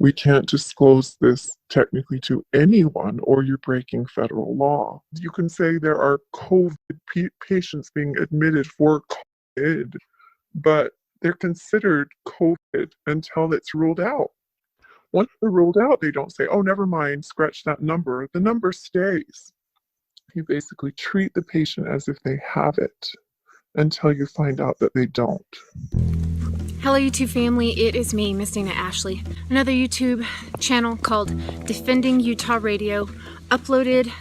We can't disclose this technically to anyone or you're breaking federal law. You can say there are COVID patients being admitted for COVID, but they're considered COVID until it's ruled out. Once they're ruled out, they don't say, oh, never mind, scratch that number. The number stays. You basically treat the patient as if they have it until you find out that they don't. Hello YouTube family, it is me, Miss Dana Ashley. Another YouTube channel called Defending Utah Radio uploaded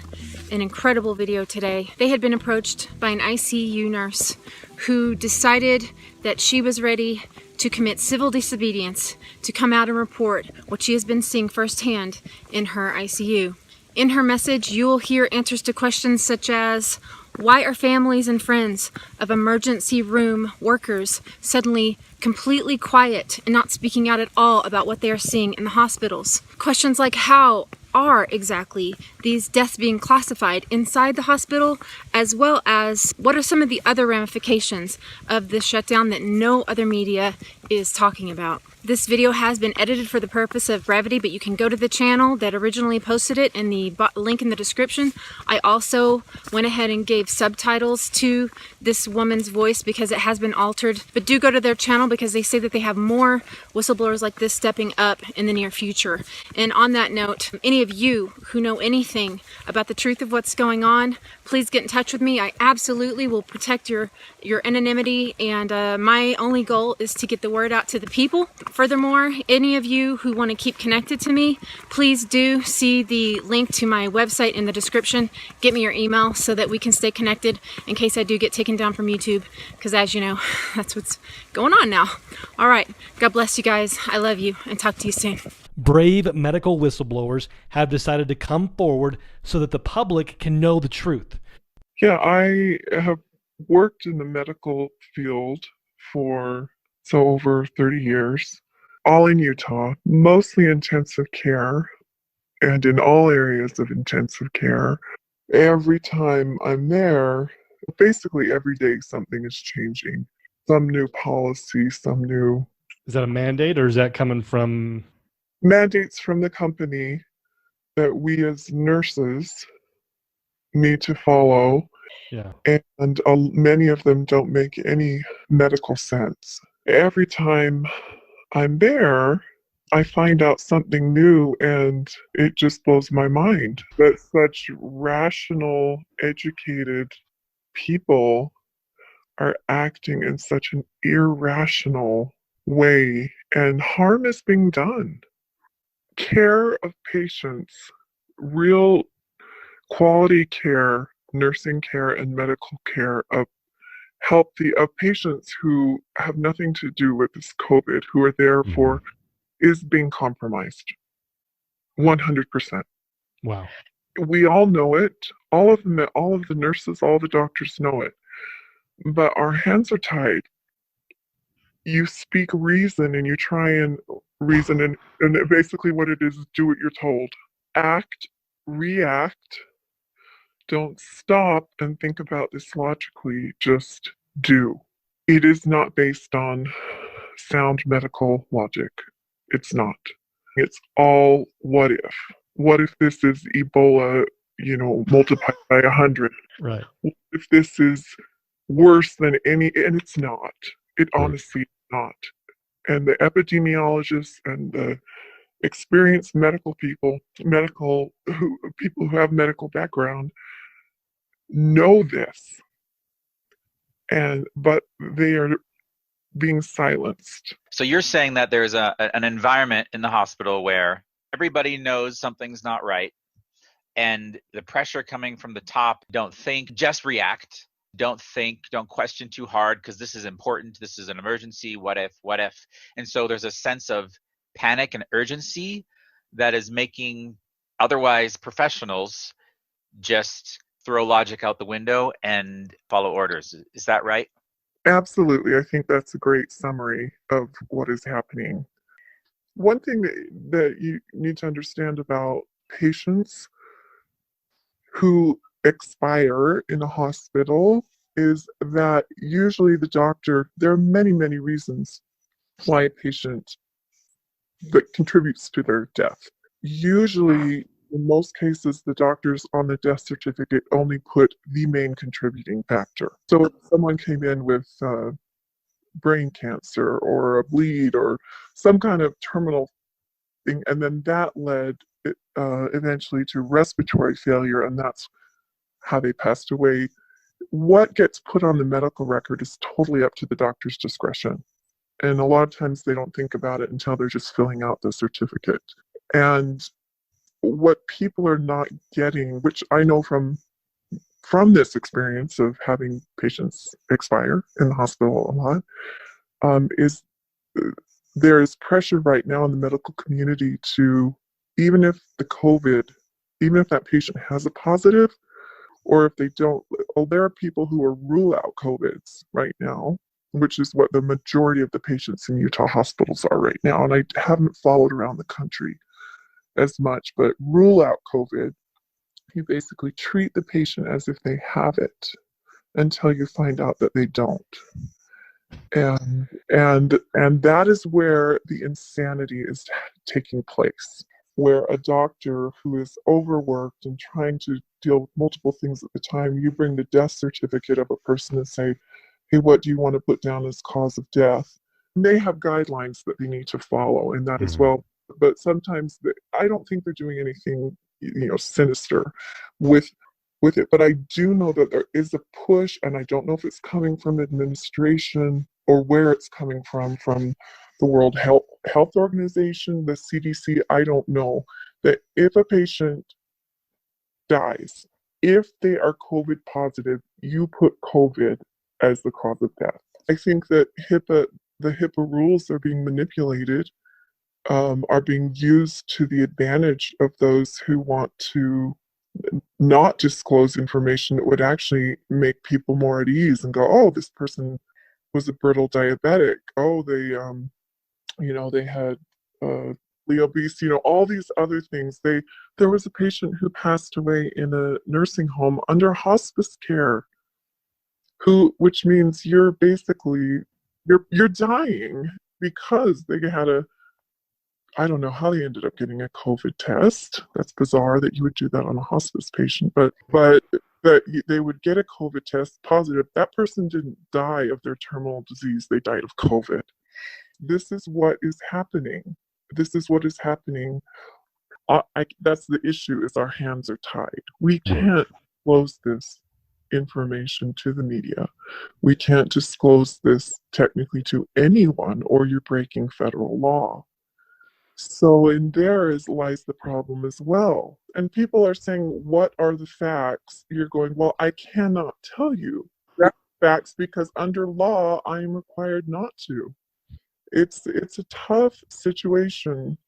an incredible video today. They had been approached by an ICU nurse who decided that she was ready to commit civil disobedience to come out and report what she has been seeing firsthand in her ICU. In her message, you will hear answers to questions such as, why are families and friends of emergency room workers suddenly completely quiet and not speaking out at all about what they are seeing in the hospitals? Questions like, how are exactly these deaths being classified inside the hospital, as well as what are some of the other ramifications of this shutdown that no other media is talking about. This video has been edited for the purpose of brevity, but you can go to the channel that originally posted it in the link in the description. I also went ahead and gave subtitles to this woman's voice because it has been altered, but do go to their channel because they say that they have more whistleblowers like this stepping up in the near future. And on that note, any of you who know anything about the truth of what's going on, please get in touch with me. I absolutely will protect your anonymity, and my only goal is to get the word out to the people. Furthermore, any of you who want to keep connected to me, please do see the link to my website in the description. Get me your email so that we can stay connected in case I do get taken down from YouTube, because as you know, that's what's going on now. All right, God bless you guys. I love you, and talk to you soon. Brave medical whistleblowers have decided to come forward so that the public can know the truth. Yeah, I have worked in the medical field for over 30 years, all in Utah, mostly intensive care, and in all areas of intensive care. Every time I'm there, basically every day something is changing. Some new policy, some new... Is that a mandate, or is that coming from... mandates from the company that we as nurses need to follow. Yeah. And many of them don't make any medical sense. Every time I'm there, I find out something new, and it just blows my mind that such rational, educated people are acting in such an irrational way, and harm is being done. Care of patients, real quality care, nursing care and medical care of patients who have nothing to do with this COVID, who are there for, is being compromised. 100%. Wow. We all know it. All of the nurses, all the doctors know it. But our hands are tied. You speak reason and you try and reason, and basically what it is do what you're told. Act, react. Don't stop and think about this logically, just do. It is not based on sound medical logic. It's not. It's all what if. What if this is Ebola, multiplied by 100? Right. What if this is worse than any, and it's not. It honestly is not. And the epidemiologists and the experienced people who have medical background know this, but they are being silenced. So you're saying that there's an environment in the hospital where everybody knows something's not right, and the pressure coming from the top, don't think, just react. Don't think, don't question too hard, because this is important, this is an emergency, what if? And so there's a sense of panic and urgency that is making otherwise professionals just throw logic out the window and follow orders. Is that right? Absolutely. I think that's a great summary of what is happening. One thing that you need to understand about patients who expire in a hospital is that usually the doctor, there are many, many reasons why a patient that contributes to their death. Usually, in most cases, the doctors on the death certificate only put the main contributing factor. So if someone came in with brain cancer or a bleed or some kind of terminal thing, and then that led eventually to respiratory failure, and that's how they passed away. What gets put on the medical record is totally up to the doctor's discretion. And a lot of times they don't think about it until they're just filling out the certificate. And what people are not getting, which I know from this experience of having patients expire in the hospital a lot, is there is pressure right now in the medical community to, even if the COVID, even if that patient has a positive, or if they don't, well, there are people who are rule out COVIDs right now, which is what the majority of the patients in Utah hospitals are right now. And I haven't followed around the country as much, but rule out COVID, you basically treat the patient as if they have it until you find out that they don't. And that is where the insanity is taking place, where a doctor who is overworked and trying to deal with multiple things at the time, you bring the death certificate of a person and say, hey, what do you want to put down as cause of death? And they have guidelines that they need to follow in that as well. But sometimes I don't think they're doing anything, sinister with it. But I do know that there is a push, and I don't know if it's coming from administration or where it's coming from the World Health Organization, the CDC, I don't know, that if a patient dies, if they are COVID positive, you put COVID as the cause of death. I think that the HIPAA rules are being manipulated, are being used to the advantage of those who want to not disclose information that would actually make people more at ease and go, oh, this person was a brittle diabetic. Oh, they had obese, all these other things. There was a patient who passed away in a nursing home under hospice care, which means you're basically you're dying because they had I don't know how they ended up getting a COVID test. That's bizarre that you would do that on a hospice patient, but that they would get a COVID test positive. That person didn't die of their terminal disease. They died of COVID. This is what is happening. This is what is happening. That's the issue, is our hands are tied. We can't disclose this information to the media. We can't disclose this technically to anyone, or you're breaking federal law. So in there lies the problem as well. And people are saying, what are the facts? You're going, well, I cannot tell you that facts because under law, I am required not to. It's a tough situation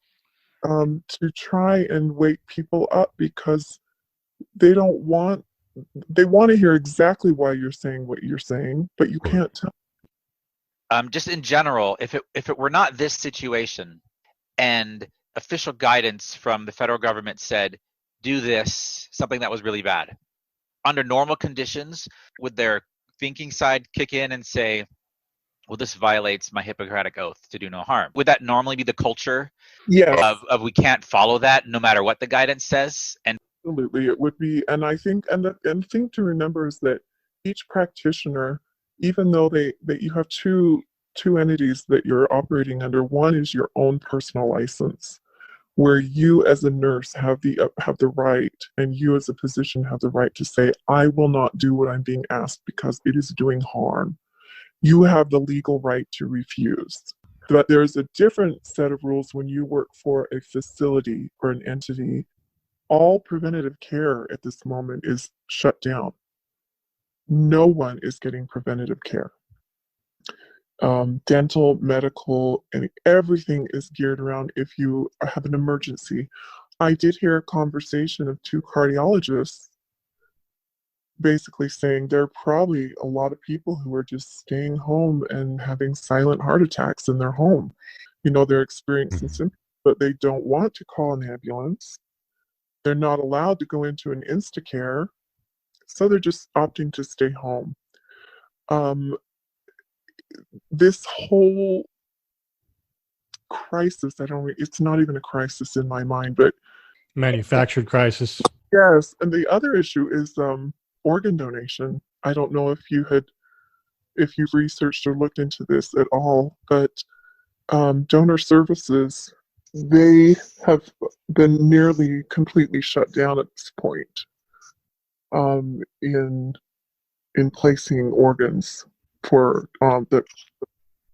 to try and wake people up because they want to hear exactly why you're saying what you're saying, but you can't tell. Just in general, if it were not this situation, and official guidance from the federal government said, do this, something that was really bad. Under normal conditions, would their thinking side kick in and say, well, this violates my Hippocratic oath to do no harm? Would that normally be the culture? Yes. Of we can't follow that no matter what the guidance says? And absolutely, it would be. And I think, and the thing to remember is that each practitioner, even though that you have two entities that you're operating under. One is your own personal license, where you as a nurse have the right, and you as a physician have the right to say, I will not do what I'm being asked because it is doing harm. You have the legal right to refuse. But there's a different set of rules when you work for a facility or an entity. All preventative care at this moment is shut down. No one is getting preventative care. Dental, medical, and everything is geared around if you have an emergency. I did hear a conversation of two cardiologists basically saying there are probably a lot of people who are just staying home and having silent heart attacks in their home. They're experiencing symptoms, but they don't want to call an ambulance. They're not allowed to go into an Instacare, so they're just opting to stay home. This whole crisis. It's not even a crisis in my mind, but Manufactured crisis. yes. And the other issue is organ donation. I don't know if you've researched or looked into this at all, but donor services, they have been nearly completely shut down at this point in placing organs for the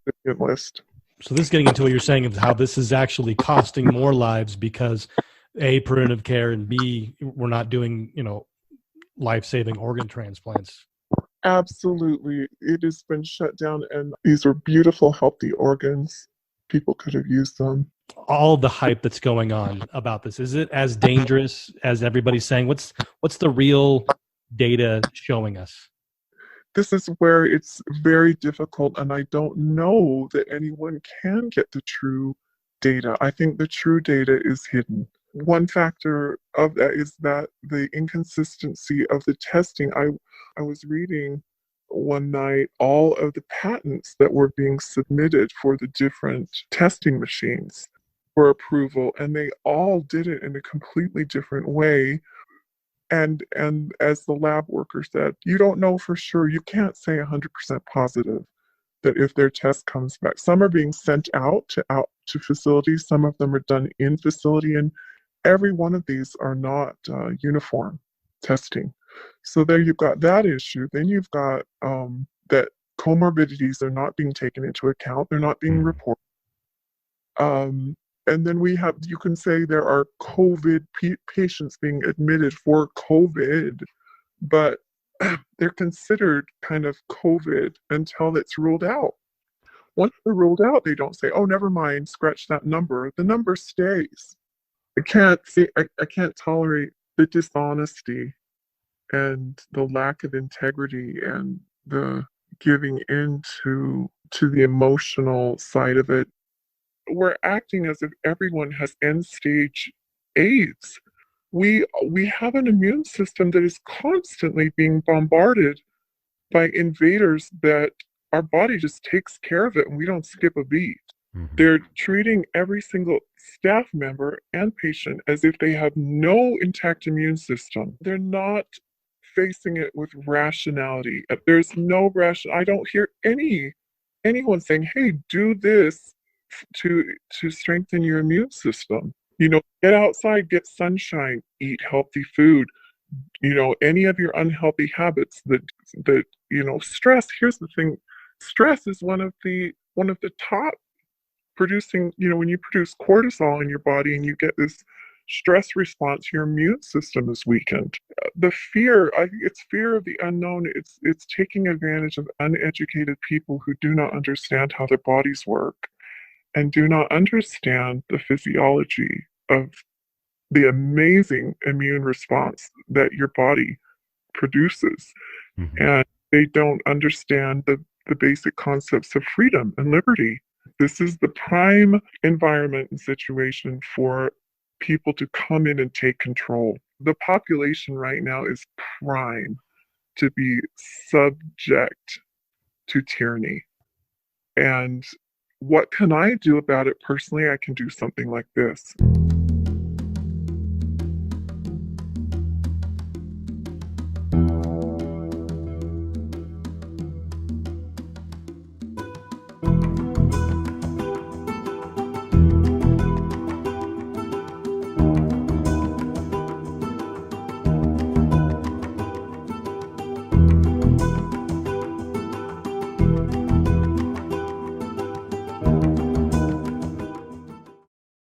recipient list. So this is getting into what you're saying of how this is actually costing more lives because A, preventive care, and B, we're not doing, life-saving organ transplants. Absolutely. It has been shut down, and these are beautiful, healthy organs. People could have used them. All the hype that's going on about this, is it as dangerous as everybody's saying? What's the real data showing us? This is where it's very difficult, and I don't know that anyone can get the true data. I think the true data is hidden. One factor of that is that the inconsistency of the testing. I was reading one night all of the patents that were being submitted for the different testing machines for approval, and they all did it in a completely different way. And as the lab worker said, you don't know for sure. You can't say 100% positive that if their test comes back. Some are being sent out to facilities. Some of them are done in facility, and every one of these are not uniform testing. So there you've got that issue. Then you've got that comorbidities are not being taken into account. They're not being reported. And then you can say there are COVID patients being admitted for COVID, but they're considered kind of COVID until it's ruled out. Once they're ruled out, they don't say, oh, never mind, scratch that number. The number stays. I can't tolerate the dishonesty and the lack of integrity and the giving in to the emotional side of it. We're acting as if everyone has end stage AIDS. We have an immune system that is constantly being bombarded by invaders that our body just takes care of it and we don't skip a beat. Mm-hmm. They're treating every single staff member and patient as if they have no intact immune system. They're not facing it with rationality. There's no ration. I don't hear anyone saying, hey, do this to strengthen your immune system. Get outside, get sunshine, eat healthy food. Any of your unhealthy habits that stress. Here's the thing: stress is one of the top producing. When you produce cortisol in your body and you get this stress response, your immune system is weakened. The fear, I think it's fear of the unknown. It's taking advantage of uneducated people who do not understand how their bodies work and do not understand the physiology of the amazing immune response that your body produces. Mm-hmm. And they don't understand the basic concepts of freedom and liberty. This is the prime environment and situation for people to come in and take control. The population right now is prime to be subject to tyranny. And what can I do about it personally? I can do something like this.